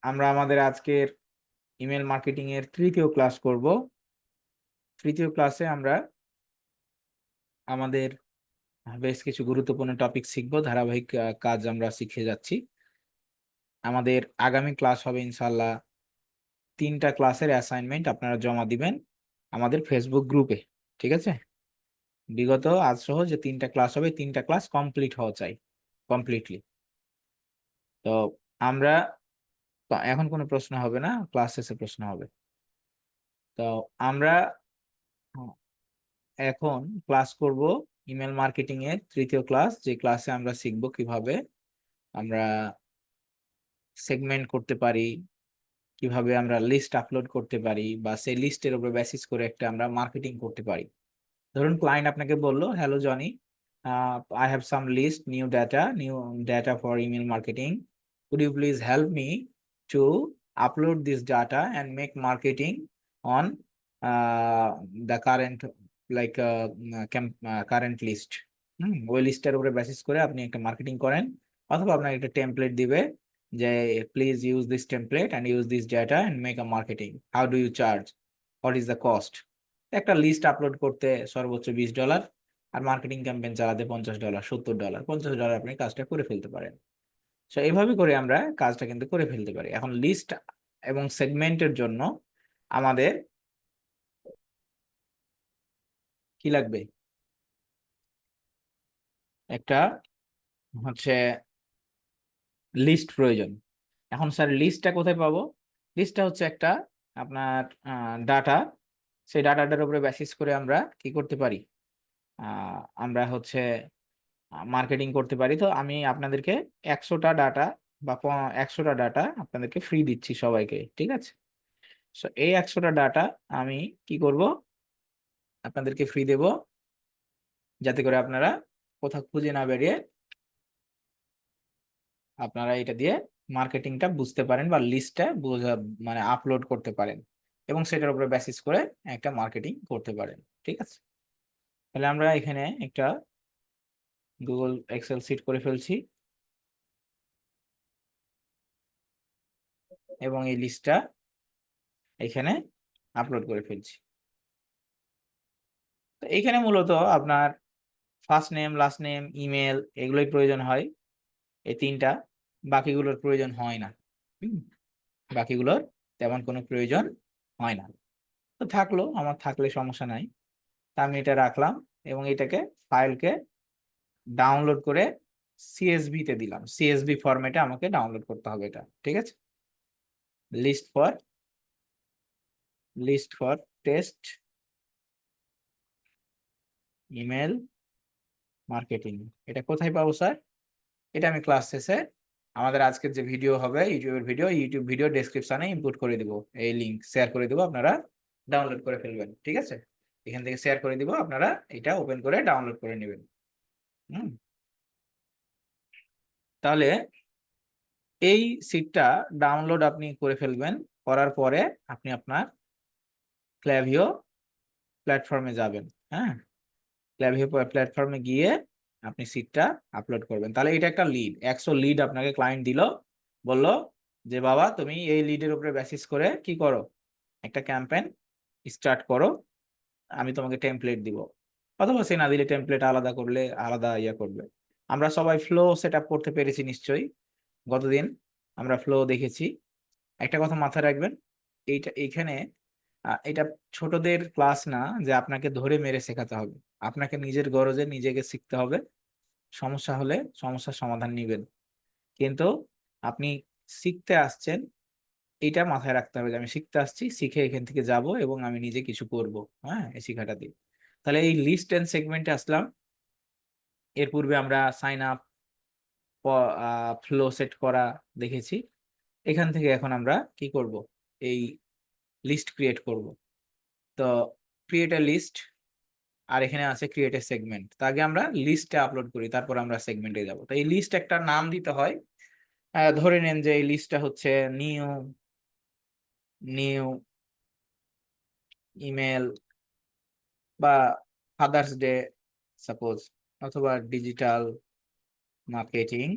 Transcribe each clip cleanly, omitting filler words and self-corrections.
আমরা আমাদের আজকের ইমেল মার্কেটিং এর তৃতীয় ক্লাস করব। তৃতীয় ক্লাসে আমরা আমাদের বেশ কিছু গুরুত্বপূর্ণ টপিক শিখব। ধারাবাহিক কাজ আমরা শিখে যাচ্ছি। আমাদের আগামী ক্লাস হবে ইনশাল্লাহ 3টা ক্লাসের অ্যাসাইনমেন্ট আপনারা জমা দিবেন আমাদের ফেসবুক গ্রুপে। ঠিক আছে? বিগত আজ সহ যে 3টা ক্লাস হবে, 3টা ক্লাস কমপ্লিট হওয়া চাই, কমপ্লিটলি। তো আমরা এখন কোনো প্রশ্ন হবে না, ক্লাস শেষে প্রশ্ন হবে। তো আমরা এখন ক্লাস করব ইমেল মার্কেটিং এর তৃতীয় ক্লাস, যে ক্লাসে আমরা শিখব কিভাবে আমরা সেগমেন্ট করতে পারি, কিভাবে আমরা লিস্ট আপলোড করতে পারি, বা সেই লিস্টের উপর বেসিস করে একটা আমরা মার্কেটিং করতে পারি। ধরুন ক্লায়েন্ট আপনাকে বললো, hello Johnny, I have some list, new data for email marketing, could you please help me to upload this data and make marketing on the current, like current list. ওই লিস্টের উপরে basis করে আপনি একটা marketing করেন, অথবা আপনার একটা টেমপ্লেট দিবে যে please use this template and use this data and make a marketing, how do you charge, what is the cost. একটা লিস্ট আপলোড করতে সর্বোচ্চ $20, আর মার্কেটিং ক্যাম্পেইন চালাতে $50, $70, $50 আপনি কাজটা করে ফেলতে পারেন। তো এইভাবে করে আমরা কাজটা কিন্তু করে ফেলতে পারি। এখন লিস্ট এবং সেগমেন্টের জন্য আমাদের কি লাগবে? একটা হচ্ছে লিস্ট প্রয়োজন। এখন স্যার লিস্টটা কোথায় পাবো? লিস্টটা হচ্ছে একটা আপনার ডাটা। সেই ডাটাটার উপরে বেসিস করে আমরা কি করতে পারি? আমরা হচ্ছে মার্কেটিং করতে পারি। তো আমি আপনাদেরকে 100টা ডাটা বা 100টা ডাটা আপনাদেরকে ফ্রি দিচ্ছি সবাইকে। ঠিক আছে? সো এই 100টা ডাটা আমি কি করব? আপনাদেরকে ফ্রি দেব, যাতে করে আপনারা কোথাও খুঁজে না বেরিয়ে আপনারা এটা দিয়ে মার্কেটিংটা বুঝতে পারেন, বা লিস্টটা মানে আপলোড করতে পারেন, এবং সেটার উপরে বেসিস করে একটা মার্কেটিং করতে পারেন। ঠিক আছে? তাহলে আমরা এখানে একটা গুগল এক্সেল শিট করে ফেলছি, এবং এই লিস্টটা এখানে আপলোড করে ফেলছি। তো এইখানে মূলত আপনার first name, last name, email এগুলোই প্রয়োজন হয়, এই 3টা। বাকিগুলোর প্রয়োজন হয় না। বাকিগুলোর তেমন কোনো প্রয়োজন হয় না। তো থাকলো, আমার থাকলে সমস্যা নাই। তা আমি এটা রাখলাম, এবং এটাকে ফাইলকে ডাউনলোড করে সিএসভি তে দিলাম। সিএসভি ফরম্যাটে আমাকে ডাউনলোড করতে হবে এটা। ঠিক আছে? List for test email marketing, এটা কোথায় পাবো স্যার? এটা আমি ক্লাস শেষে আমাদের আজকের যে ভিডিও হবে, ইউটিউব ভিডিও ডেসক্রিপশনে ইনপুট করে দিব, এই লিংক শেয়ার করে দিব, আপনারা ডাউনলোড করে ফেলবেন। ঠিক আছে? এখান থেকে শেয়ার করে দিব, আপনারা এটা ওপেন করে ডাউনলোড করে নেবেন। হুম তাহলে এই সিটটা ডাউনলোড আপনি করে ফেলবেন। করার পরে আপনি আপনার ক্ল্যাভিও প্ল্যাটফর্মে যাবেন। হ্যাঁ, ক্ল্যাভিও প্ল্যাটফর্মে গিয়ে আপনি সিটটা আপলোড করবেন। তাহলে এটা একটা লিড, 100 লিড আপনাকে ক্লায়েন্ট দিল, বলল যে বাবা তুমি এই লিডের উপরে বেসিস করে কি করো, একটা ক্যাম্পেইন স্টার্ট করো, আমি তোমাকে টেমপ্লেট দিব। অথবা সে না দিলে টেমপ্লেট আলাদা করলে আলাদা করবে। আমরা সবাই ফ্লো সেট আপ করতে পেরেছি নিশ্চয়ই। গতদিন আমরা ফ্লো দেখেছি। একটা কথা মাথায় রাখবেন, এইখানে এটা ছোটদের ক্লাস না যে আপনাকে ধরে মেরে শেখাতে হবে। আপনাকে নিজের গরজে নিজেকে শিখতে হবে। সমস্যা হলে সমস্যার সমাধান নিবেন, কিন্তু আপনি শিখতে আসছেন, এটা মাথায় রাখতে হবে যে আমি শিখতে আসছি, শিখে এখান থেকে যাব এবং আমি নিজে কিছু করব। হ্যাঁ, এই শিখাটা দিয়ে। তাহলে এই লিস্ট এন্ড সেগমেন্টে আসলাম। এর পূর্বে আমরা সাইন আপ, ফ্লো সেট করা দেখেছি। এখান থেকে এখন আমরা কি করব? এই লিস্ট ক্রিয়েট করব। তো ক্রিয়েট এ লিস্ট, আর এখানে আছে ক্রিয়েট এ সেগমেন্ট। তো আগে আমরা লিস্টে আপলোড করি, তারপর আমরা সেগমেন্টে যাব। তো এই লিস্ট একটা নাম দিতে হয়। ধরে নেন যে এই লিস্টটা হচ্ছে নিউ নিউ ইমেল, বা ফাদার্স ডে সাপোজ, অথবা ডিজিটাল মার্কেটিং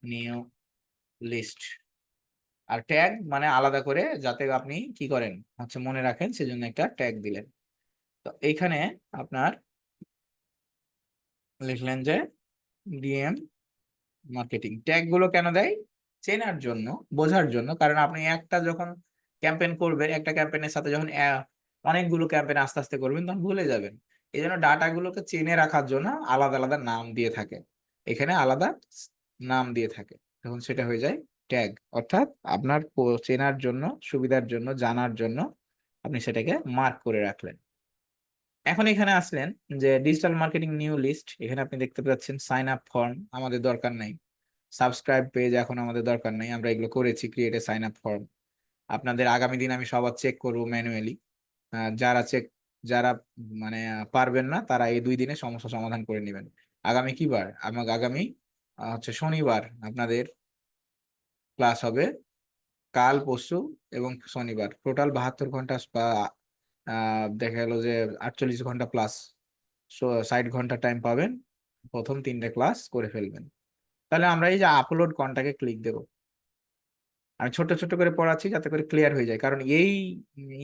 নিউ লিস্ট। আর ট্যাগ মানে আলাদা করে যাতে আপনি কি করেন হচ্ছে মনে রাখেন, সেজন্য একটা ট্যাগ দিলেন। তো এইখানে আপনার লিখলেন যে ডিএম মার্কেটিং। ট্যাগ গুলো কেন দেয়? চেনার জন্য, বোঝার জন্য। কারণ আপনি একটা যখন ক্যাম্পেইন করবেন, একটা ক্যাম্পেইনের সাথে যখন অনেকগুলো ক্যাম্পেইন আস্তে আস্তে করবেন, তখন ভুলে যাবেন। এই জন্য ডাটা গুলোকে চেনে রাখার জন্য আলাদা আলাদা নাম দিয়ে থাকে, এখানে আলাদা নাম দিয়ে থাকে, তখন সেটা হয়ে যায় ট্যাগ। অর্থাৎ আপনার চেনার জন্য, সুবিধার জন্য, জানার জন্য আপনি সেটাকে মার্ক করে রাখলেন। এখন এখানে আসলেন যে ডিজিটাল মার্কেটিং নিউ লিস্ট। এখানে আপনি দেখতে পাচ্ছেন সাইন আপ ফর্ম আমাদের দরকার নাই, সাবস্ক্রাইব পেজ এখন আমাদের দরকার নেই, আমরা এগুলো করেছি, create a sign up form. আপনাদের আগামী দিন আমি সবার চেক করবো ম্যানুয়ালি। যারা মানে পারবেন না তারা এই 2 দিনে সমস্যা সমাধান করে নেবেন। আগামী কি বার? আগামী হচ্ছে শনিবার আপনাদের ক্লাস হবে, কাল, পরশু এবং শনিবার টোটাল 72 ঘন্টা, বা দেখা গেল যে 48 ঘন্টা প্লাস 60 ঘন্টা টাইম পাবেন। প্রথম 3টে ক্লাস করে ফেলবেন। তাহলে আমরা এই যে আপলোড কন্টাকে ক্লিক দেব। আমি ছোট ছোট করে পড়াচ্ছি যাতে করে ক্লিয়ার হয়ে যায়, কারণ এই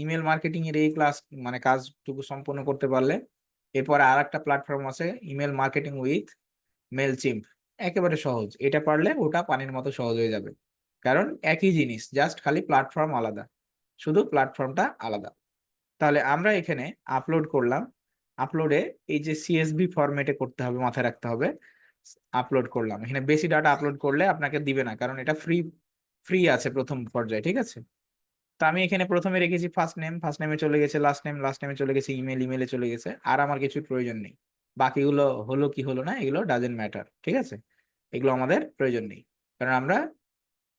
ইমেল মার্কেটিং এর এই ক্লাস মানে কাজটুকু সম্পূর্ণ করতে পারলে এরপরে আর একটা প্ল্যাটফর্ম আছে, ইমেল মার্কেটিং উইথ মেলচিম্প। একেবারে সহজ, এটা পারলে ওটা পানির মতো সহজ হয়ে যাবে। কারণ একই জিনিস, জাস্ট খালি প্ল্যাটফর্ম আলাদা, শুধু প্ল্যাটফর্মটা আলাদা। তাহলে আমরা এখানে আপলোড করলাম। আপলোডে এই যে সিএসভি ফরম্যাটে করতে হবে, মাথায় রাখতে হবে। আপলোড করলাম, এখানে বেশি ডাটা আপলোড করলে আপনাকে দিবে না, কারণ এটা ফ্রি ফ্রি আছে প্রথম পর্যায়ে, ঠিক আছে। তো আমি এখানে প্রথমে রেখেছি ফার্স্ট নেম, ফার্স্ট নেমে চলে গেছে, লাস্ট নেম, লাস্ট নেমে চলে গেছে, ইমেল, ইমেলে চলে গেছে। আর আমার কিছু প্রয়োজন নেই। বাকিগুলো হলো কি হলো না এগুলো ডাজেন্ট ম্যাটার, ঠিক আছে। এগুলো আমাদের প্রয়োজন নেই, কারণ আমরা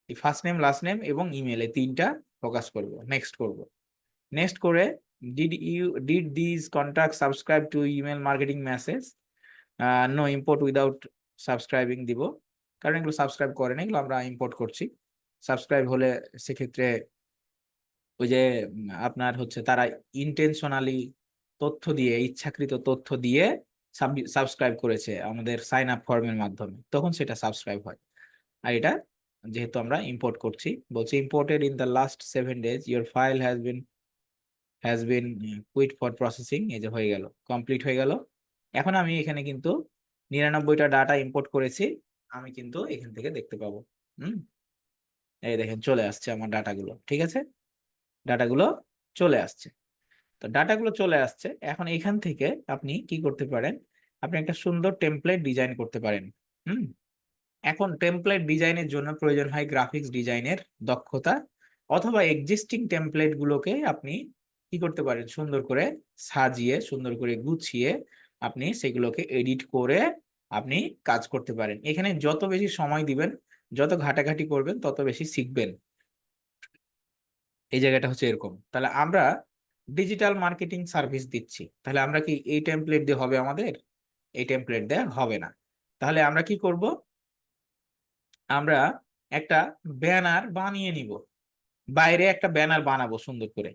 এই ফার্স্ট নেম, লাস্ট নেম এবং ইমেল এই 3টা ফোকাস করব। নেক্সট করব। নেক্সট করে did this contact subscribe to email marketing message, no import without subscribing দিব, কারণ এগুলো সাবস্ক্রাইব করে না, এগুলো আমরা ইম্পোর্ট করছি। সাবস্ক্রাইব হলে সেক্ষেত্রে ওই যে আপনার হচ্ছে তারা ইন্টেনশনালি তথ্য দিয়ে, ইচ্ছাকৃত তথ্য দিয়ে সাবস্ক্রাইব করেছে আমাদের সাইন আপ ফর্মের মাধ্যমে, তখন সেটা সাবস্ক্রাইব হয়। আর এটা যেহেতু আমরা ইম্পোর্ট করছি, বলছি imported in the last 7 days your file has been quit for processing. এই যে হয়ে গেল, কমপ্লিট হয়ে গেল। এখন আমি এখানে কিন্তু 99টা ডাটা ইম্পোর্ট করেছি, আমি কিন্তু এখান থেকে দেখতে পাবো। হুম, এই দেখেন চলে আসছে আমার ডাটাগুলো, ঠিক আছে। ডাটাগুলো চলে আসছে। তো ডাটাগুলো চলে আসছে, এখন এখান থেকে আপনি কি করতে পারেন? আপনি একটা সুন্দর টেমপ্লেট ডিজাইন করতে পারেন। হুম, এখন টেমপ্লেট ডিজাইনের জন্য প্রয়োজন হয় গ্রাফিক্স ডিজাইনের দক্ষতা, অথবা এক্সিস্টিং টেমপ্লেট গুলোকে আপনি কি করতে পারেন? সুন্দর করে সাজিয়ে, সুন্দর করে গুছিয়ে আপনি সেগুলোকে এডিট করে আপনি কাজ করতে পারেন। এখানে যত বেশি সময় দিবেন, যত ঘাটাঘাটি করবেন, তত বেশি শিখবেন। এই জায়গাটা হচ্ছে এরকম। তাহলে আমরা ডিজিটাল মার্কেটিং সার্ভিস দিচ্ছি, তাহলে আমরা কি এই টেমপ্লেট দিয়ে হবে আমাদের? এই টেমপ্লেট দিয়ে হবে না। তাহলে আমরা কি করব? আমরা একটা ব্যানার বানিয়ে নিব, বাইরে একটা ব্যানার বানাবো সুন্দর করে।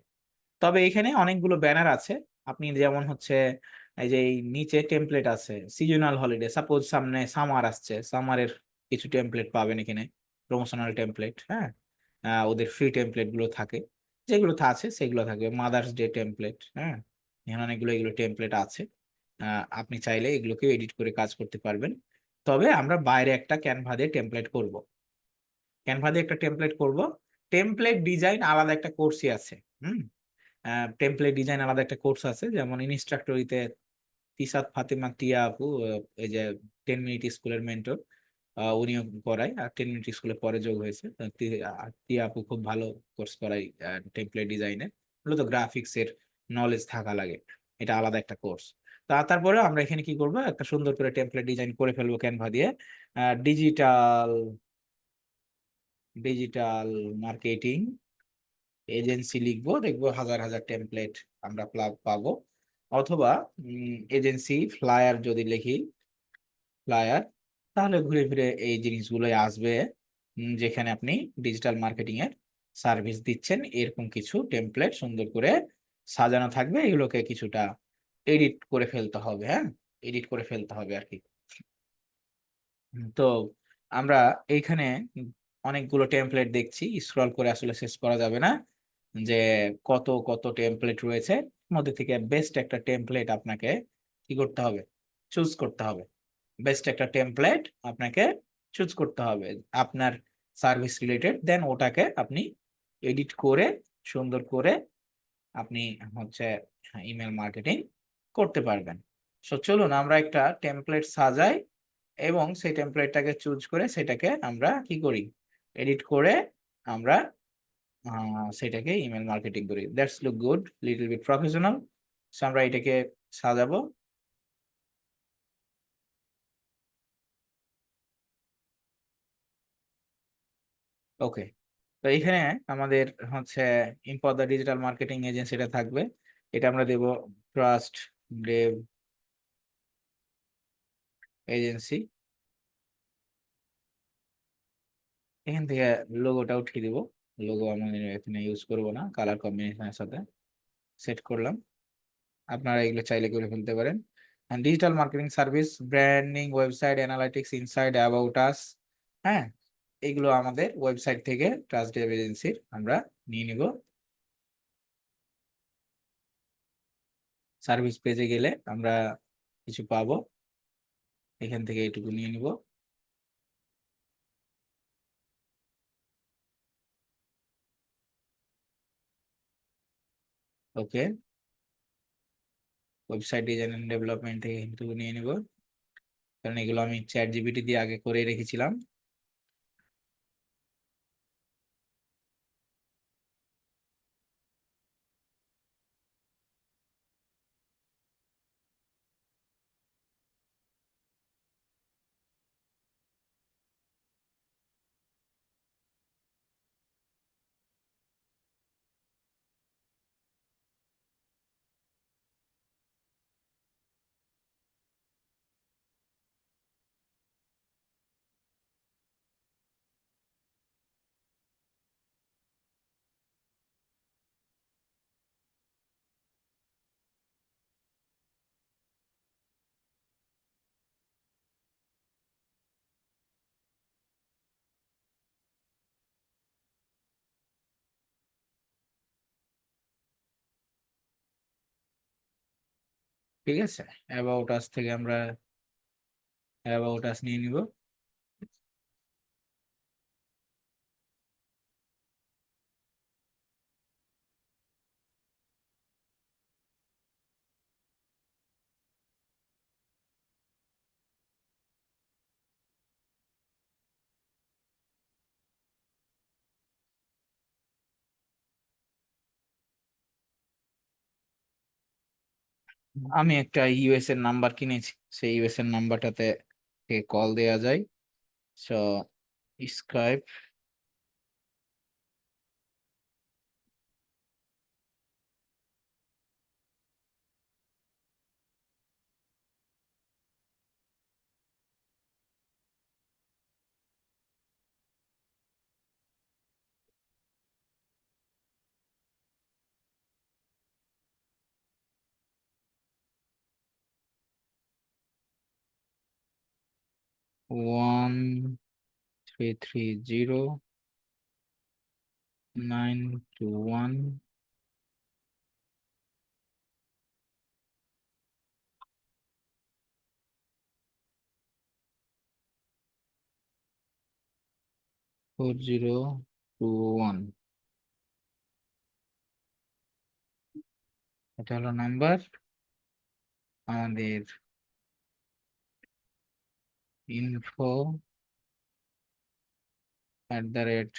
তবে এখানে অনেকগুলো ব্যানার আছে। আপনি যেমন হচ্ছে এই যে এই নিচে টেমপ্লেট আছে সিজনাল হলিডে, সাপোজ সামনে সামার আসছে, সামারের কিছু টেমপ্লেট পাবেন এখানে, প্রমোশনাল টেমপ্লেট। হ্যাঁ, ওদের ফ্রি টেমপ্লেট গুলো থাকে, যেগুলো আছে সেগুলো থাকবে। মাদার্স ডে টেমপ্লেট, হ্যাঁ, এখানে অনেকগুলো এগুলো টেমপ্লেট আছে। আপনি চাইলে এগুলোকে এডিট করে কাজ করতে পারবেন। তবে আমরা বাইরে একটা ক্যানভা দিয়ে টেমপ্লেট করব, ক্যানভা দিয়ে একটা টেমপ্লেট করব। টেমপ্লেট ডিজাইন আলাদা একটা কোর্সই আছে। হুম, টেমপ্লেট ডিজাইন আলাদা একটা কোর্স আছে, যেমন ইনস্ট্রাক্টরিতে তিসাত ফাতেমা টিয়া আপু, এই যে 10 মিনিট স্কুলের মেন্টর, উনিও পড়ায়, আর 10 মিনিট স্কুলে পরে যোগ হয়েছে। টিয়া আপু খুব ভালো কোর্স করায় টেমপ্লেট ডিজাইনে, মূলত গ্রাফিক্স এর নলেজ থাকা লাগে, এটা আলাদা একটা কোর্স। তারপরে আমরা এখানে কি করব? একটা সুন্দর করে টেমপ্লেট ডিজাইন করে ফেলবো ক্যানভা দিয়ে। ডিজিটাল ডিজিটাল মার্কেটিং এজেন্সি লিখবো, দেখবো হাজার হাজার টেমপ্লেট আমরা পাবো। অথবা এজেন্সি ফ্লায়ার যদি লিখি, ফ্লায়ার, তাহলে ঘুরে ফিরে এই জিনিসগুলোই আসবে। যেখানে আপনি ডিজিটাল মার্কেটিং এর সার্ভিস দিচ্ছেন, এরকম কিছু টেমপ্লেট সুন্দর করে সাজানো থাকবে, এগুলোকে কিছুটা এডিট করে ফেলতে হবে। হ্যাঁ, এডিট করে ফেলতে হবে আর কি। তো আমরা এইখানে অনেকগুলো টেমপ্লেট দেখছি, স্ক্রল করে আসলে শেষ করা যাবে না যে কত কত টেমপ্লেট রয়েছে, মধ্যে থেকে বেস্ট একটা টেমপ্লেট আপনাকে কি করতে হবে, চুজ করতে হবে। বেস্ট একটা টেমপ্লেট আপনাকে চুজ করতে হবে আপনার সার্ভিস রিলেটেড, দেন ওটাকে আপনি এডিট করে সুন্দর করে আপনি হচ্ছে ইমেল মার্কেটিং করতে পারবেন। সো চলুন আমরা একটা টেমপ্লেট সাজাই এবং সেই টেমপ্লেটটাকে চুজ করে সেটাকে আমরা কি করি, এডিট করে আমরা সেটাকে ইমেল মার্কেটিং করি। That's look good, little bit professional. So আমরা এটাকে সাজাবো। ওকে, তো এখানে আমাদের হচ্ছে ইম্পোর্ট দ্য ডিজিটাল মার্কেটিং এজেন্সিটা থাকবে, এটা আমরা দেব ট্রাস্ট ডেভ এজেন্সি। এখান থেকে লোগোটা উঠিয়ে দিব, লোগো আমাদের এখানে ইউজ করব না, কালার কম্বিনেশনের সাথে সেট করলাম। আপনারা এগুলো চাইলে করে ফেলতে পারেন। Digital marketing service, branding, website analytics, inside, about us, হ্যাঁ, এগুলো আমাদের ওয়েবসাইট থেকে ট্রাস্ট ডেভ এজেন্সির আমরা নিয়ে নিব। সার্ভিস পেজে গেলে আমরা কিছু পাবো, এখান থেকে এটুকু নিয়ে নিব। ওকে, ওয়েবসাইট ডিজাইন এন্ড ডেভেলপমেন্ট থেকে এটুকু নিয়ে নিব, কারণ এগুলো আমি চ্যাট জিপিটি দিয়ে আগে করে রেখেছিলাম। ঠিক আছে, অ্যাবাউট আস থেকে আমরা অ্যাবাউট আস নিয়ে নিব। আমি একটা ইউএস এর নাম্বার কিনেছি, সেই ইউএস এর নাম্বারটাতে কল দেয়া যায়। সো স্কাইপ 1330 921 4021, এটা হলো নাম্বার। আমাদের ইনফো @,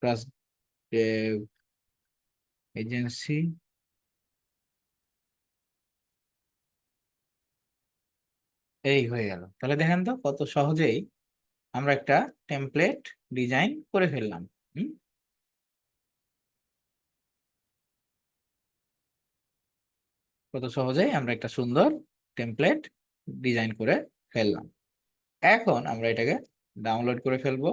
ট্রাস্ট ডেভ এজেন্সি। এই হয়ে গেল, তাহলে দেখেন তো কত সহজেই আমরা একটা টেমপ্লেট ডিজাইন করে ফেললাম। হুম, কত সহজেই আমরা একটা সুন্দর টেমপ্লেট ডিজাইন করে ফেললাম। এখন আমরা এটাকে ডাউনলোড করে ফেলবো।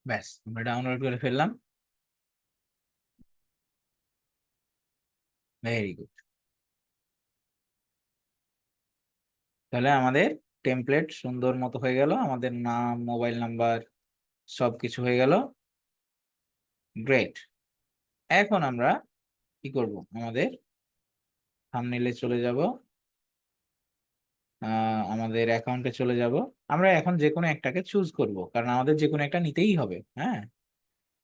ব্যাস, আমরা ডাউনলোড করে ফেললাম। Very good. তাহলে আমাদের টেমপ্লেট সুন্দর মতো হয়ে গেল, আমাদের নাম, মোবাইল নাম্বার সবকিছু হয়ে গেল। গ্রেট। এখন আমরা কি করব, আমাদের থাম্বনেইলে চলে যাব, আমাদের অ্যাকাউন্টে চলে যাব। আমরা এখন যে কোনো একটাকে চুজ করব, কারণ আমাদের যে কোনো একটা নিতেই হবে। হ্যাঁ,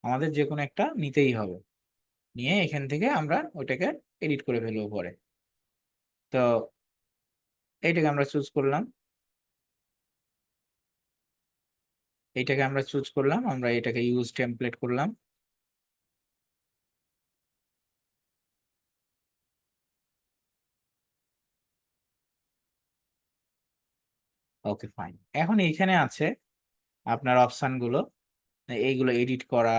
আমাদের যে কোনো একটা নিতেই হবে। নিয়ে এখান থেকে আমরা ওইটাকে এডিট করে ফেলবো পরে। তো এইটাকে আমরা চুজ করলাম, এইটাকে আমরা চুজ করলাম, আমরা এটাকে ইউজ টেমপ্লেট করলাম। Okay fine. এখন এইখানে আছে আপনার অপশন গুলো, এইগুলো এডিট করা,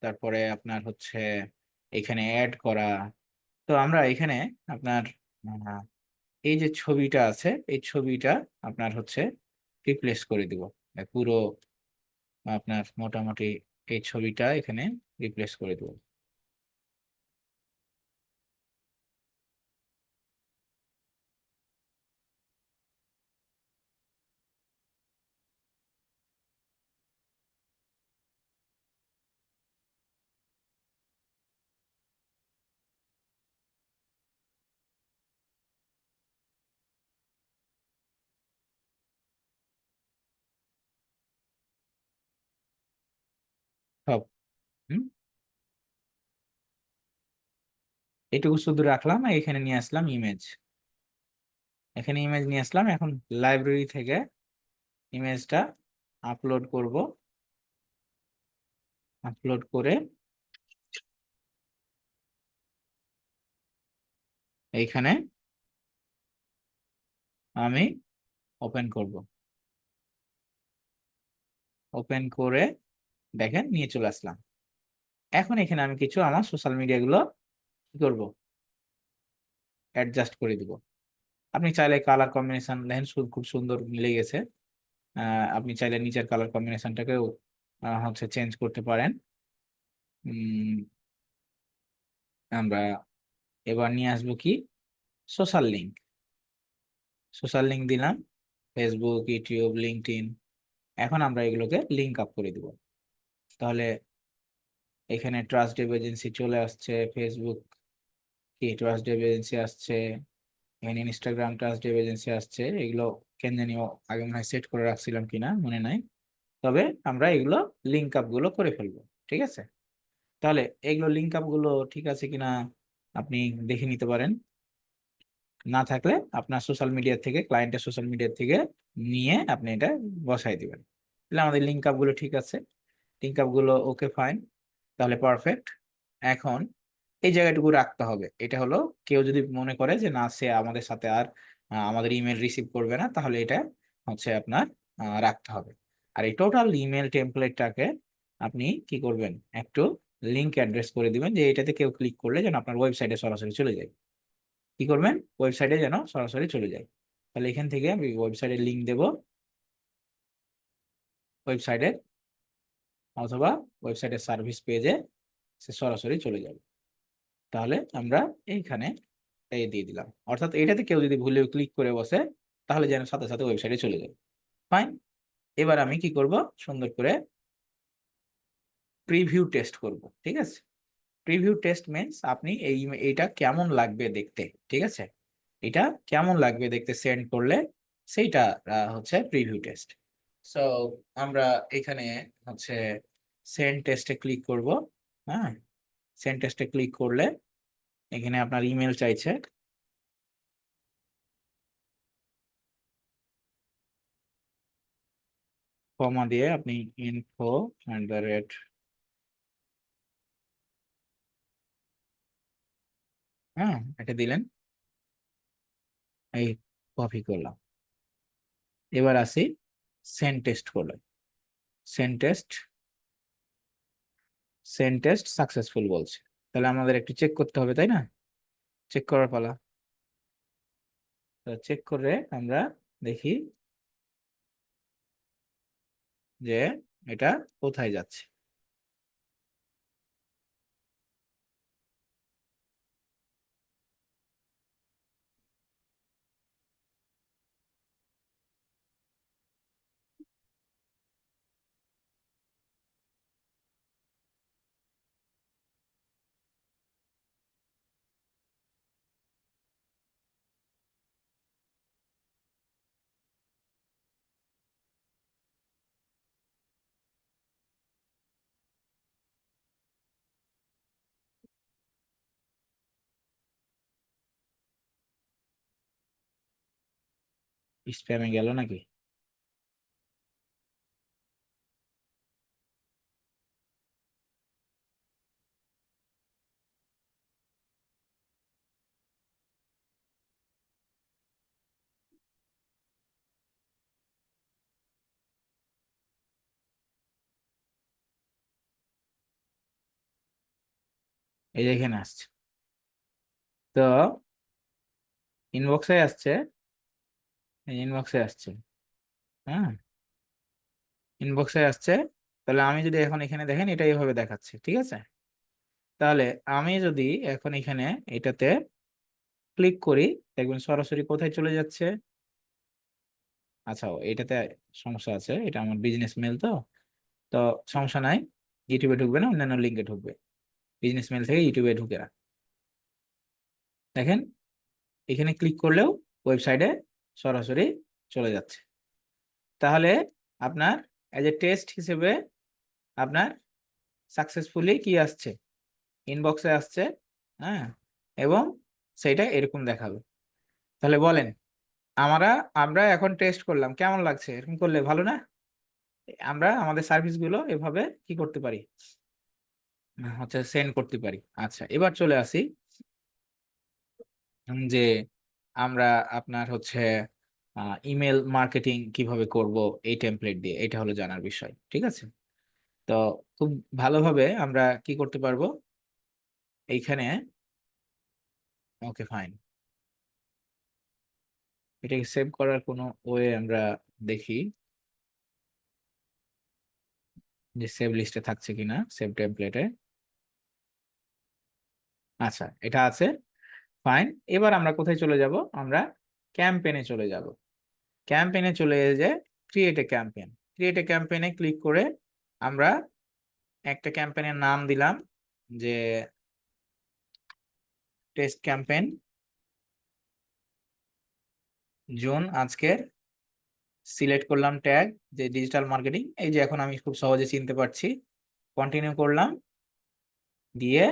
তারপরে আপনার হচ্ছে এখানে অ্যাড করা। তো আমরা এখানে আপনার আহ, এই যে ছবিটা আছে, এই ছবিটা আপনার হচ্ছে রিপ্লেস করে দিব। পুরো আপনার মোটামুটি এই ছবিটা এখানে রিপ্লেস করে দেব। সব। হুম, এটুকু শুধু রাখলাম, এখানে নিয়ে আসলাম ইমেজ, এখানে ইমেজ নিয়ে আসলাম। এখন লাইব্রেরি থেকে ইমেজটা আপলোড করব, আপলোড করে এইখানে আমি ওপেন করব। ওপেন করে দেখেন নিয়ে চলে আসলাম। এখন এখানে আমি কিছু আমার সোশ্যাল মিডিয়া গুলো কি করব, অ্যাডজাস্ট করে দিব। আপনি চাইলে কালার কম্বিনেশন দেখেন খুব সুন্দর মিলে গেছে। আপনি চাইলে নিচের কালার কম্বিনেশনটাকেও হচ্ছে চেঞ্জ করতে পারেন। উম, আমরা এবার নিয়ে আসবো কি, সোশ্যাল লিঙ্ক। সোশ্যাল লিঙ্ক দিলাম, ফেসবুক, ইউটিউব, লিঙ্কডইন। এখন আমরা এগুলোকে লিঙ্ক আপ করে দিব। তাহলে এখানে ট্রাস্ট ডেভ এজেন্সি চলে আসছে, ফেসবুক কি ট্রাস্ট ডেভ এজেন্সি আসছে, এখানে ইনস্টাগ্রাম ট্রাস্ট ডেভ এজেন্সি আসছে। এগুলো কেন জানিও আগে মনে হয় সেট করে রাখছিলাম কিনা মনে নাই। তবে আমরা এগুলো লিঙ্ক আপ গুলো করে ফেলবো। ঠিক আছে, তাহলে এগুলো লিঙ্ক আপ গুলো ঠিক আছে কিনা আপনি দেখে নিতে পারেন। না থাকলে আপনার সোশ্যাল মিডিয়া থেকে, ক্লায়েন্টের সোশ্যাল মিডিয়া থেকে নিয়ে আপনি এটা বসাই দিবেন। তাহলে আমাদের লিঙ্ক আপ গুলো ঠিক আছে, লিঙ্ক আপ গুলো ওকে ফাইন, তাহলে পারফেক্ট। এখন এই জায়গাটুকু রাখতে হবে। এটা হলো কেউ যদি মনে করে যে না, সে আমাদের সাথে আর আমাদের ইমেল রিসিভ করবে না, তাহলে এটা হচ্ছে আপনার রাখতে হবে। আর এই টোটাল ইমেল টেমপ্লেটটাকে আপনি কি করবেন, একটু লিঙ্ক অ্যাড্রেস করে দিবেন, যে এটাতে কেউ ক্লিক করলে যেন আপনার ওয়েবসাইটে সরাসরি চলে যায়। কি করবেন, ওয়েবসাইটে যেন সরাসরি চলে যায়। তাহলে এখান থেকে আমি ওয়েবসাইটের লিঙ্ক দেব, ওয়েবসাইটের অথবা ওয়েবসাইটের সার্ভিস পেজে সে সরাসরি চলে যাবে। তাহলে আমরা এইখানে এই দিয়ে দিলাম, অর্থাৎ এটাতে কেউ যদি ভুলে ক্লিক করে বসে তাহলে যেন সাথে সাথে ওয়েবসাইটে চলে যায়। ফাইন। এবার আমি কি করব, সুন্দর করে প্রিভিউ টেস্ট করব। ঠিক আছে, প্রিভিউ টেস্ট মিন্স আপনি এইটা কেমন লাগবে দেখতে। ঠিক আছে, এটা কেমন লাগবে দেখতে সেন্ড করলে, সেইটা হচ্ছে প্রিভিউ টেস্ট। সো আমরা এখানে হচ্ছে সেন্ড টেস্টে ক্লিক করব। হ্যাঁ, সেন্ড টেস্টে ক্লিক করলে এখানে আপনার ইমেল চাইছে, কমা দিয়ে আপনি info@, হ্যাঁ এটা দিলেন, এই কপি করলাম। এবার আসি সেন্ড টেস্ট করলে, send test, send test successful বলছে। তাহলে আমাদের একটু চেক করতে হবে, তাই না? চেক করার পালা। চেক করে আমরা দেখি যে এটা কোথায় যাচ্ছে। স্প্যামে গেল নাকি? এই যে এখানে আসছে, তো ইনবক্সে আসছে, ইনবক্সে আসছে। হ্যাঁ, ইনবক্সে আসছে। তাহলে আমি যদি এখন এখানে দেখেন, এটা এইভাবে দেখাচ্ছে, ঠিক আছে? তাহলে আমি যদি এখন এখানে এটাতে ক্লিক করি, দেখবেন সরাসরি কোথায় চলে যাচ্ছে। আচ্ছা, এটাতে সমস্যা আছে, এটা আমার বিজনেস মেল, তো তো সমস্যা নাই। ইউটিউবে ঢুকবে না, অন্যান্য লিঙ্কে ঢুকবে। বিজনেস মেল থেকে ইউটিউবে ঢুকে না, দেখেন এখানে ক্লিক করলেও ওয়েবসাইটে সরাসরি চলে যাচ্ছে। তাহলে আপনার এজ এ টেস্ট হিসেবে আপনার সাকসেসফুলি কি আসছে, ইনবক্সে আসছে। হ্যাঁ, এবং সেইটা এরকম দেখাবে। তাহলে বলেন, আমরা আমরা এখন টেস্ট করলাম, কেমন লাগছে? এরকম করলে ভালো না? আমরা আমাদের সার্ভিস গুলো এভাবে কি করতে পারি, হচ্ছে সেন্ড করতে পারি। আচ্ছা, এবার চলে আসি যে আমরা আপনার হচ্ছে ইমেল মার্কেটিং কিভাবে করব এই টেমপ্লেট দিয়ে, এটা হলো জানার বিষয়, ঠিক আছে? তো খুব ভালোভাবে আমরা কি করতে পারবো এইখানে। ওকে, ফাইন। এটাকে সেভ করার কোনো ওয়ে আমরা দেখি যে সেভ লিস্টে থাকছে কিনা, সেভ টেমপ্লেটে। আচ্ছা, এটা আছে, ফাইন। এবার আমরা কোথায় চলে যাব? আমরা ক্যাম্পেইনে চলে যাব। ক্যাম্পেইনে চলে যে create a campaign, create a ক্যাম্পেইনে ক্লিক করে আমরা একটা ক্যাম্পেইনের নাম দিলাম যে টেস্ট ক্যাম্পেইন জুন। আজকের সিলেক্ট করলাম ট্যাগ যে ডিজিটাল মার্কেটিং, এই যে এখন আমি খুব সহজে চিনতে পারছি। কন্টিনিউ করলাম, দিয়ে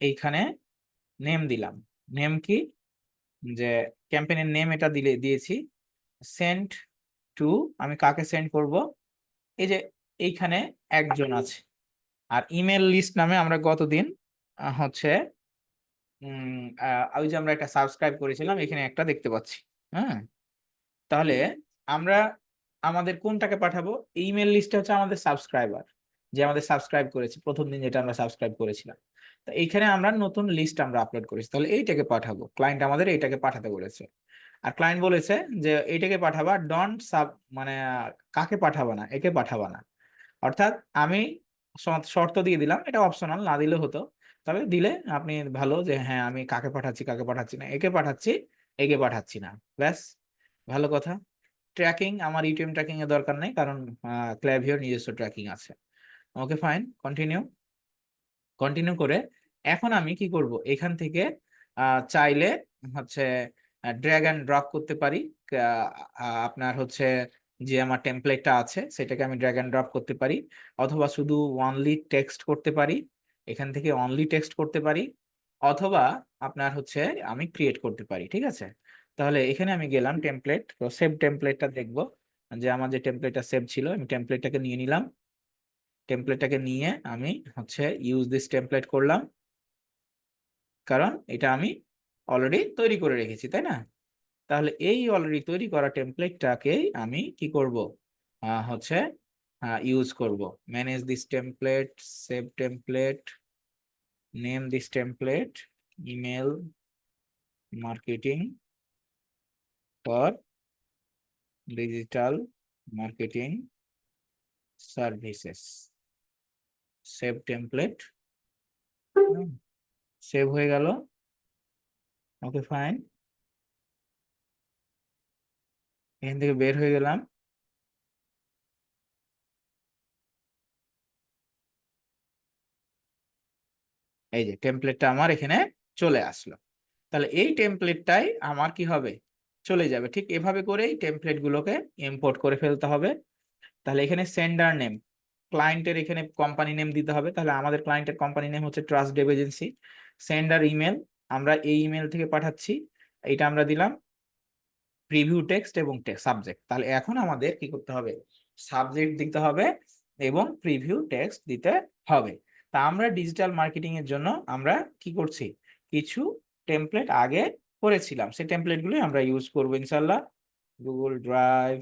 এইখানে নেম দিলাম। নেম কি, যে ক্যাম্পেইনের নেম এটা দিয়েছি। সেন্ড টু, আমি কাকে সেন্ড করব? এই যে এইখানে একজন আছে। আর ইমেল লিস্ট নামে আমরা গতদিন হচ্ছে ওই যে আমরা একটা সাবস্ক্রাইব করেছিলাম, এখানে একটা দেখতে পাচ্ছি। হ্যাঁ, তাহলে আমরা আমাদের কোনটাকে পাঠাবো? ইমেল লিস্টে হচ্ছে আমাদের সাবস্ক্রাইবার, যে আমাদের সাবস্ক্রাইব করেছে প্রথম দিন, যেটা আমরা সাবস্ক্রাইব করেছিলাম। তো এইখানে আমরা নতুন লিস্ট আমরা আপলোড করেছি, তাহলে এইটাকে পাঠাবো। ক্লায়েন্ট আমাদের এইটাকে পাঠাতে বলেছে, আর ক্লায়েন্ট বলেছে যে এইটাকে পাঠাবা, ডন্ট সাব, মানে কাকে পাঠাবা না, একে পাঠাবা না। অর্থাৎ আমি শর্ত দিয়ে দিলাম, এটা অপশনাল, না দিলে হতো, তবে দিলে আপনি ভালো যে হ্যাঁ আমি কাকে পাঠাচ্ছি, কাকে পাঠাচ্ছি না, একে পাঠাচ্ছি, একে পাঠাচ্ছি না, ব্যাস, ভালো কথা। ট্র্যাকিং, আমার ইউটিএম ট্র্যাকিং এর দরকার নেই, কারণ ক্ল্যাভিওর নিজস্ব ট্র্যাকিং আছে। ওকে, ফাইন, কন্টিনিউ। কন্টিনিউ করে এখন আমি কি করব, এখান থেকে চাইলে হচ্ছে ড্র্যাগ অ্যান্ড ড্রপ করতে পারি। আপনার হচ্ছে যে আমার টেমপ্লেটটা আছে সেটাকে আমি ড্র্যাগ অ্যান্ড ড্রপ করতে পারি, অথবা শুধু অনলি টেক্সট করতে পারি, এখান থেকে অনলি টেক্সট করতে পারি, অথবা আপনার হচ্ছে আমি ক্রিয়েট করতে পারি, ঠিক আছে? তাহলে এখানে আমি গেলাম টেমপ্লেট, তো সেভ টেমপ্লেটটা দেখবো, যে আমার যে টেমপ্লেটটা সেভ ছিল, আমি টেমপ্লেটটাকে নিয়ে নিলাম। টেমপ্লেটটাকে নিয়ে আমি হচ্ছে ইউজ দিস টেমপ্লেট করলাম, কারণ এটা আমি অলরেডি তৈরি করে রেখেছি, তাই না? তাহলে এই অলরেডি তৈরি করা টেমপ্লেটটাকে আমি কি করব, হচ্ছে ইউজ করব। Manage this template, save template, name this template, email marketing for digital marketing services, save template. Save হয়ে গেল। ওকে, ফাইন। এখান থেকে বের হয়ে গেলাম। এই যে টেমপ্লেটটা আমার এখানে চলে আসলো। তাহলে এই টেমপ্লেটটাই আমার কি হবে, চলে যাবে। ঠিক এভাবে করেই টেমপ্লেট গুলোকে ইম্পোর্ট করে ফেলতে হবে। তাহলে এখানে সেন্ডার নেম, ক্লায়েন্টের এখানে কোম্পানি নেম দিতে হবে। তাহলে আমাদের ক্লায়েন্টের কোম্পানি নেম হচ্ছে trust Dave agency. Sender email, আমরা এই ইমেল থেকে পাঠাচ্ছি, এটা আমরা দিলাম। প্রিভিউ টেক্সট এবং সাবজেক্ট। তাহলে এখন আমাদের কি করতে হবে, সাবজেক্ট দিতে হবে এবং প্রিভিউ টেক্সট দিতে হবে। তা আমরা ডিজিটাল মার্কেটিং এর জন্য আমরা কি করছি, কিছু টেমপ্লেট আগে করেছিলাম, সেই টেমপ্লেট গুলো আমরা ইউজ করবো ইনশাল্লাহ। গুগল ড্রাইভ,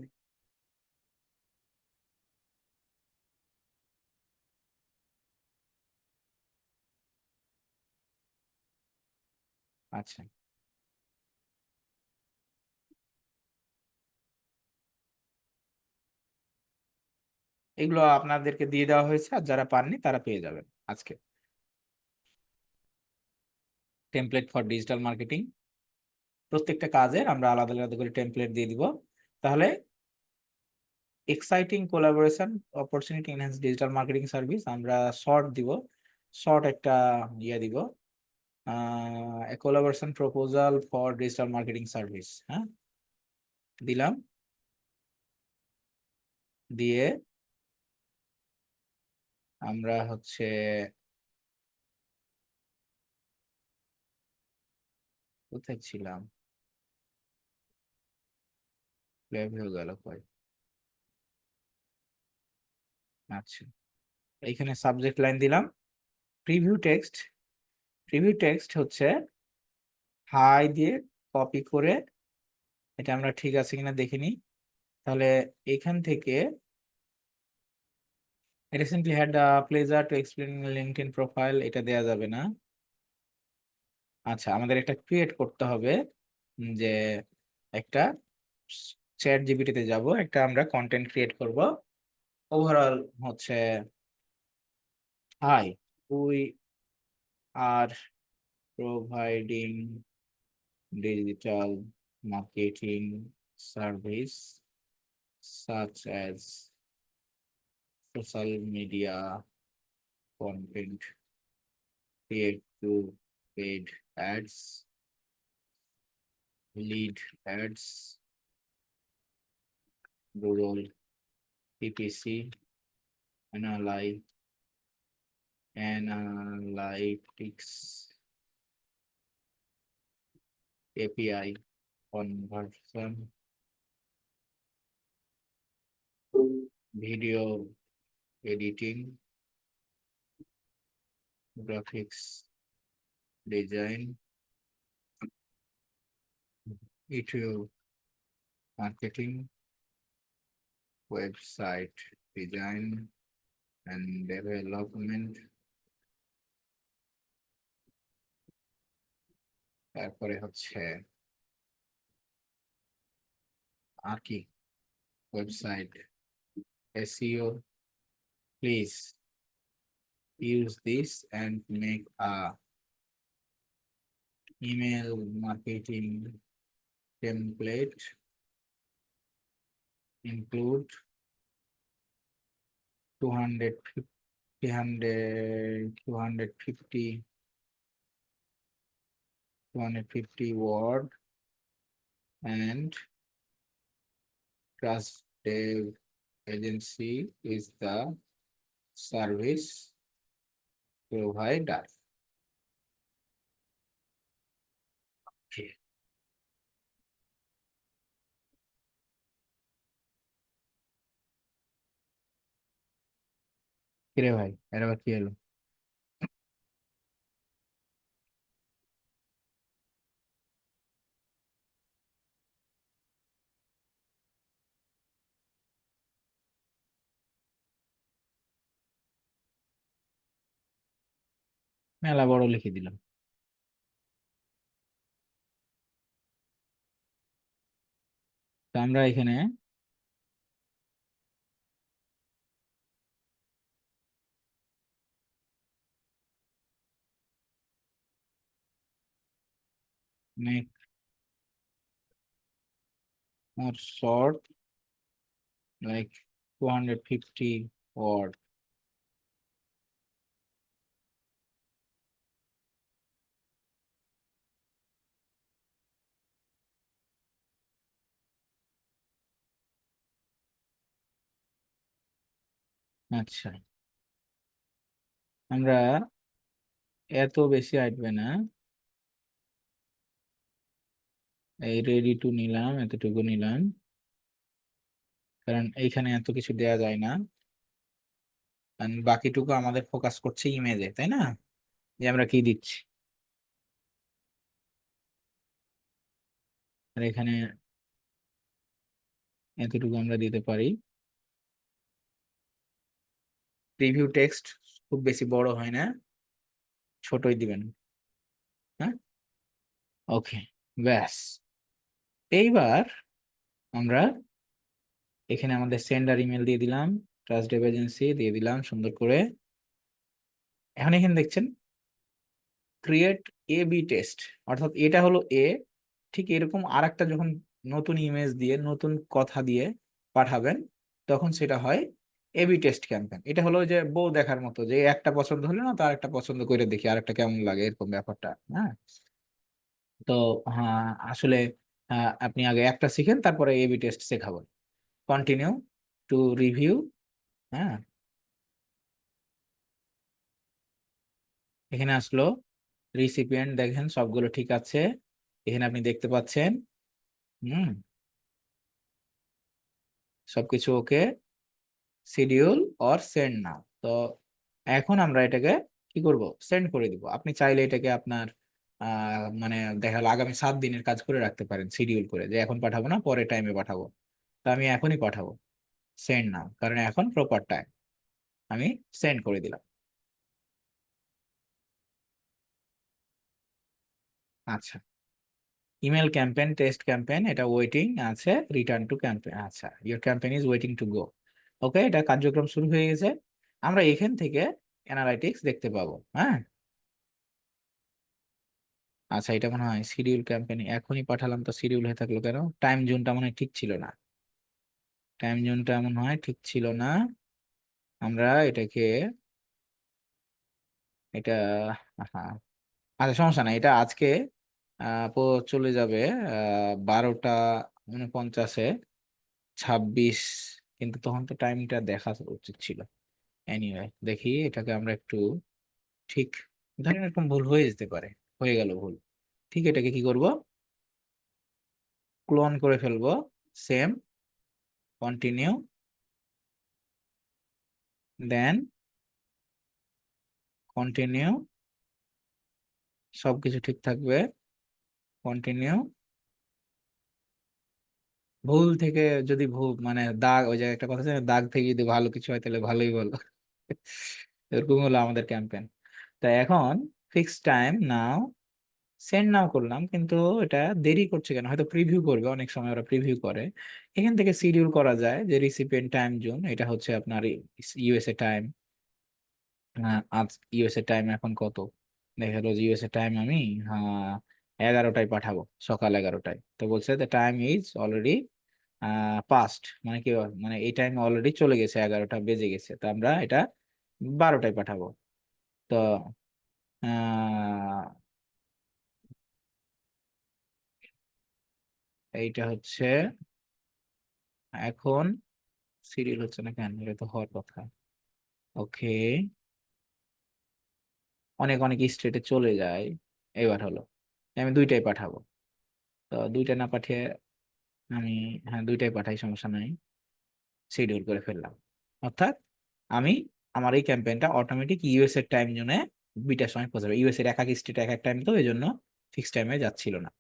আচ্ছা এগুলো আপনাদেরকে দিয়ে দেওয়া হয়েছে, আর যারা পাননি তারা পেয়ে যাবেন আজকে। টেমপ্লেট ফর ডিজিটাল মার্কেটিং, প্রত্যেকটা কাজের আমরা আলাদা আলাদা করে টেমপ্লেট দিয়ে দিব। তাহলে exciting collaboration opportunity enhance digital marketing service, আমরা শর্ট দিব, শর্ট একটা ইয়ে দিব, collaboration proposal for digital marketing service, হ্যাঁ দিলাম। দিয়ে আমরা হচ্ছে কোথায় ছিলাম, প্লে হয়ে গেল কই, আচ্ছা এইখানে সাবজেক্ট লাইন দিলাম প্রিভিউ টেক্সট। প্রিভিউ টেক্সট হচ্ছে হাই দিয়ে কপি করে, এটা আমরা ঠিক আছে কিনা দেখে নিই। তাহলে এখান থেকে recently had the pleasure to explain LinkedIn profile, এটা দেয়া যাবে না। আচ্ছা আমাদের একটা ক্রিয়েট করতে হবে, যে একটা চ্যাট জিপিটিতে যাব, একটা আমরা কন্টেন্ট ক্রিয়েট করব। ওভারঅল হচ্ছে hi, we are providing digital marketing service such as social media content, paid to paid ads, lead ads, rural PPC, analy- analytics, API conversion, video editing, graphics design, YouTube marketing, website design and development, তারপরে হচ্ছে আর কি, website SEO, please use this and make a email marketing template, include 200 300 250 250 word and trust dev agency is the service provider. Okay. কিরে ভাই, এর আবার কি হলো? মেলা বড় লিখে দিলাম। তো আমরা এখানে make more short, like 250 word, আচ্ছা আমরা এত বেশি আসবে না, এই রেডি টু নিলাম, এতটুকু নিলাম, কারণ এইখানে এত কিছু দেয়া যায় না। And বাকিটুকু আমাদের ফোকাস করছে ইমেজে, তাই না, যে আমরা কি দিচ্ছি। আর এখানে এতটুকু আমরা দিতে পারি। প্রিভিউ টেক্সট খুব বেশি বড় হয় না, ছোটই দিবেন। হ্যাঁ, ওকে, ব্যাস। এইবার আমরা এখানে আমাদের সেন্ডার ইমেল দিয়ে দিলাম, ট্রাস্টেড এজেন্সি দিয়ে দিলাম সুন্দর করে। এখন এখানে দেখছেন ক্রিয়েট এ বি টেস্ট, অর্থাৎ এটা হলো এ, ঠিক এরকম আরেকটা যখন নতুন ইমেজ দিয়ে নতুন কথা দিয়ে পাঠাবেন, তখন সেটা হয় এ বি টেস্ট ক্যাম্পেইন। এটা হলো যে বউ দেখার মতো, যে একটা পছন্দ হলো না, তার একটা পছন্দ করে দেখি আরেকটা কেমন লাগে, এরকম ব্যাপারটা। হ্যাঁ, তো হ্যাঁ, আসলে আপনি আগে একটা শিখেন, তারপরে এ বি টেস্ট শেখাবেন। Continue to review. হ্যাঁ, এখানে আসলো রিসিপিয়েন্ট, দেখেন সবগুলো ঠিক আছে, এখানে আপনি দেখতে পাচ্ছেন। হুম, সবকিছু ওকে, শিডিউল অর সেন্ড নাও। তো এখন আমরা এটাকে কি করব, সেন্ড করে দিব। আপনি চাইলে এটাকে আপনার মানে দেখা গেলো আগামী 7 দিনের কাজ করে রাখতে পারেন, শিডিউল করে, যে এখন পাঠাবো না, পরে টাইমে পাঠাবো। তো আমি এখনই পাঠাবো, সেন্ড নাও, কারণ এখন প্রপার টাইম। আমি সেন্ড করে দিলাম। আচ্ছা, ইমেল ক্যাম্পেইন, টেস্ট ক্যাম্পেইন, এটা ওয়েটিং আছে, রিটার্ন টু ক্যাম্পেইন। আচ্ছা, your campaign is waiting to go. Okay, এটা কার্যক্রম শুরু হয়ে গেছে। আমরা এখান থেকে অ্যানালাইটিক্স দেখতে পাবো। হ্যাঁ, আচ্ছা, এটা মনে হয় শিডিউল ক্যাম্পেইন, এখনই পাঠালাম তো শিডিউল হয়ে থাকলো কেন? টাইম জোনটা মনে হয় ঠিক ছিল না, টাইম জোনটা মনে হয় ঠিক ছিল না। আমরা এটাকে, এটা, হ্যাঁ, আচ্ছা সমস্যা নাই, এটা আজকে চলে যাবে 12টা 49-এ 26, কিন্তু তখন তো টাইমটা দেখা উচিত ছিল। এনিওয়ে, দেখি এটাকে আমরা একটু ঠিক, ধরেন এরকম ভুল হয়ে যেতে পারে, হয়ে গেল ভুল। ঠিক, এটাকে কি করব, ক্লোন করে ফেলবো, সেম, কন্টিনিউ, দেন কন্টিনিউ, সবকিছু ঠিক থাকবে, কন্টিনিউ। ভুল থেকে যদি ভুল মানে দাগ, ওই যে একটা কথা আছে না, দাগ থেকে যদি ভালো কিছু হয় তাহলে ভালোই বলো। এরকম হলো আমাদের ক্যাম্পেইন। তা এখন ফিক্স টাইম নাও, সেন্ড নাও করলাম, কিন্তু এটা দেরি করছে কেন? হয়তো প্রিভিউ করবে, অনেক সময় ওরা প্রিভিউ করে। এখান থেকে শিডিউল করা যায় যে রিসিপিয়েন্ট টাইম জোন, এটা হচ্ছে আপনার ইউএসএ টাইম। আজ ইউএসএ টাইম এখন কত, দেখা গেলো যে ইউএসএ টাইম আমি 11টায় পাঠাবো, সকাল 11টায়। তো বলছে the time is already past, মানে কি, মানে এই টাইম অলরেডি চলে গেছে, 11টা বেজে গেছে, তো আমরা এটা 12টায় পাঠাবো। তো আহ এইটা হচ্ছে এখন সিরিয়াল হচ্ছে না কেন, এটা তো হওয়ার কথা। ওকে, অনেক অনেক স্টেটে চলে যায়। এবার হলো আমি 2টায় পাঠাবো, তো 2টা না পাঠিয়ে আমি, হ্যাঁ 2টায় পাঠাই, সমস্যা নাই, শিডিউল করে ফেললাম। অর্থাৎ আমি আমার এই ক্যাম্পেইনটা অটোমেটিক ইউএস এর টাইম জোনে 2টার সময় পৌঁছাবে। ইউএস এর এক এক স্টেট এক এক টাইম, তো এই জন্য ফিক্স টাইমে যাচ্ছিল না,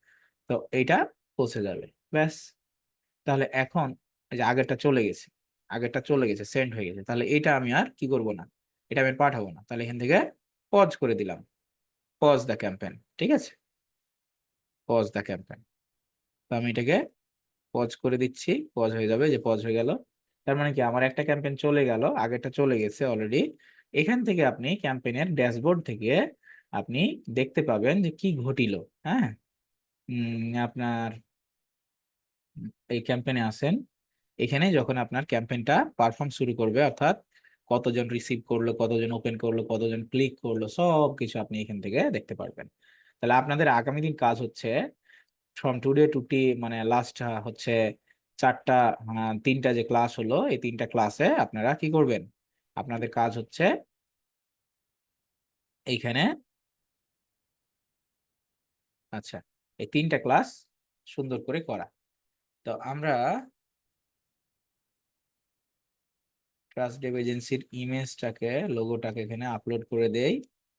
তো এইটা পৌঁছে যাবে। ব্যাস, তাহলে এখন এই যে আগেরটা চলে গেছে, আগেরটা চলে গেছে, সেন্ড হয়ে গেছে, তাহলে এটা আমি আর কি করব না, এটা আমি আর পাঠাবো না। তাহলে এখান থেকে পজ করে দিলাম, পজ দ্য ক্যাম্পেইন। ঠিক আছে, পজ দ্য ক্যাম্পেইন। তো আমি এটাকে পজ করে দিচ্ছি, পজ হয়ে যাবে, যে পজ হয়ে গেল। তার মানে কি, আমার একটা ক্যাম্পেইন চলে গেল, আগেরটা চলে গেছে অলরেডি। এখান থেকে আপনি ক্যাম্পেইনের ড্যাশবোর্ড থেকে আপনি দেখতে পাবেন যে কি ঘটিল। হ্যাঁ, আপনার এই ক্যাম্পেইনে আসেন, এখানে যখন আপনার ক্যাম্পেইনটা পারফর্ম শুরু করবে, অর্থাৎ কতজন রিসিভ করলো, কতজন ওপেন করলো, কতজন ক্লিক করলো, সব কিছু আপনি এখান থেকে দেখতে পারবেন। তাহলে আপনাদের আগামী দিন কাজ হচ্ছে, ফ্রম টুডে টু মানে লাস্ট হচ্ছে 4টা 3টা যে ক্লাস হলো, এই 3টা ক্লাসে আপনারা কি করবেন, আপনাদের কাজ হচ্ছে এইখানে, আচ্ছা, এই 3টা ক্লাস সুন্দর করে করা। তো আমরা ট্রাস্ট ডেভ এজেন্সির ইমেজটাকে, লোগোটাকে এখানে আপলোড করে দেই,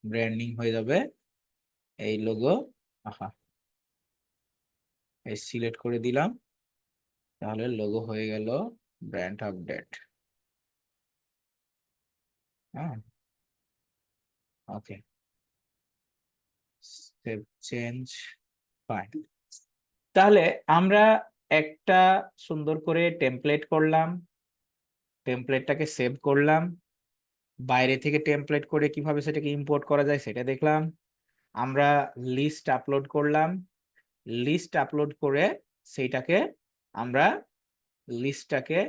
ব্র্যান্ডিং হয়ে যাবে এই লোগো। আহা, এই সিলেক্ট করে দিলাম, তাহলে লোগো হয়ে গেল ব্র্যান্ড আপডেট। হ্যাঁ, ওকে, সেভ চেঞ্জ, ফাইন। তাহলে আমরা একটা সুন্দর করে টেমপ্লেট করলাম, টেমপ্লেটটাকে সেভ করলাম, বাইরে থেকে টেমপ্লেট করে কিভাবে সেটাকে ইম্পোর্ট করা যায় সেটা দেখলাম। আমরা লিস্ট আপলোড করলাম, লিস্ট আপলোড করে সেইটাকে আমরা লিস্টটাকে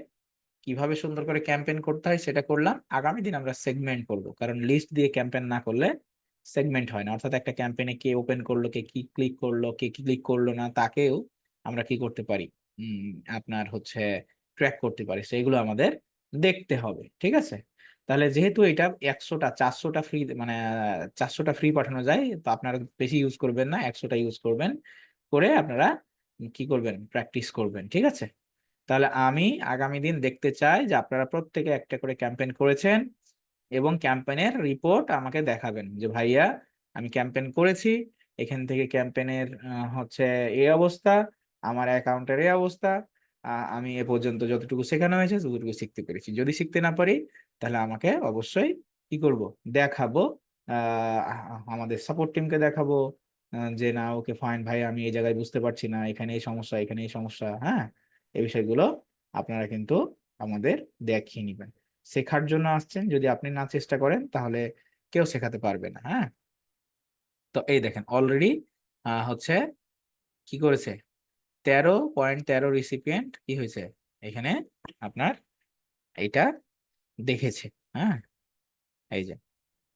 কিভাবে সুন্দর করে ক্যাম্পেইন করতে হয় সেটা করলাম। আগামী দিন আমরা সেগমেন্ট করব, কারণ লিস্ট দিয়ে ক্যাম্পেইন না করলে সেগমেন্ট হয় না, অর্থাৎ একটা ক্যাম্পেইনে কে ওপেন করলো, কে কি ক্লিক করলো, কে কি ক্লিক করলো না, তাকেও আমরা কি করতে পারি, আপনার হচ্ছে ট্র্যাক করতে পারি, সেইগুলো আমাদের দেখতে হবে। ঠিক আছে, তাহলে যেহেতু এটা 100টা 400টা ফ্রি, মানে 400টা ফ্রি পাঠানো যায়, তো আপনারা বেশি ইউজ করবেন না, 100টা ইউজ করবেন, করে আপনারা কি করবেন, প্র্যাকটিস করবেন। ঠিক আছে, তাহলে আমি আগামী দিন দেখতে চাই যে আপনারা প্রত্যেকে একটা করে ক্যাম্পেইন করেছেন এবং ক্যাম্পেইনের রিপোর্ট আমাকে দেখাবেন যে ভাইয়া আমি ক্যাম্পেইন করেছি, এখান থেকে ক্যাম্পেইনের হচ্ছে এই অবস্থা, আমার অ্যাকাউন্টের এই অবস্থা, আমি এ পর্যন্ত যতটুকু শেখানো হয়েছে ততটুকু শিখতে পেরেছি। যদি শিখতে না পারি তাহলে আমাকে অবশ্যই কি করব, দেখাবো, আমাদের সাপোর্ট টিমকে দেখাবো, যে না ওকে ফাইন ভাই, আমি এই জায়গায় বুঝতে পারছি না, এখানে এই সমস্যা, এখানে এই সমস্যা। হ্যাঁ, এই বিষয়গুলো আপনারা কিন্তু আমাদের দেখিয়ে নিবেন। শেখার জন্য আসছেন, যদি আপনি না চেষ্টা করেন তাহলে কেউ শেখাতে পারবে না। হ্যাঁ, তো এই দেখেন অলরেডি হচ্ছে কি করেছে, 13.13 রিসিপিয়েন্ট কি হয়েছে এখানে আপনার এইটা দেখেছে। হ্যাঁ, এই যে,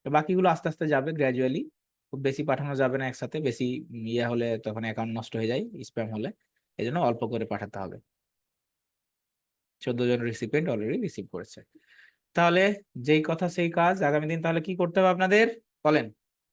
তো বাকিগুলো আস্তে আস্তে যাবে গ্র্যাজুয়ালি, খুব বেশি পাঠানো যাবে না একসাথে, বেশি ইয়ে হলে তখন অ্যাকাউন্ট নষ্ট হয়ে যায়, স্প্যাম হলে, এই জন্য অল্প করে পাঠাতে হবে। 14 জন রিসিপিয়েন্ট অলরেডি রিসিভ করেছে। তাহলে যেই কথা সেই কাজ, আগামী দিন তাহলে কি করতে হবে আপনাদের বলেন।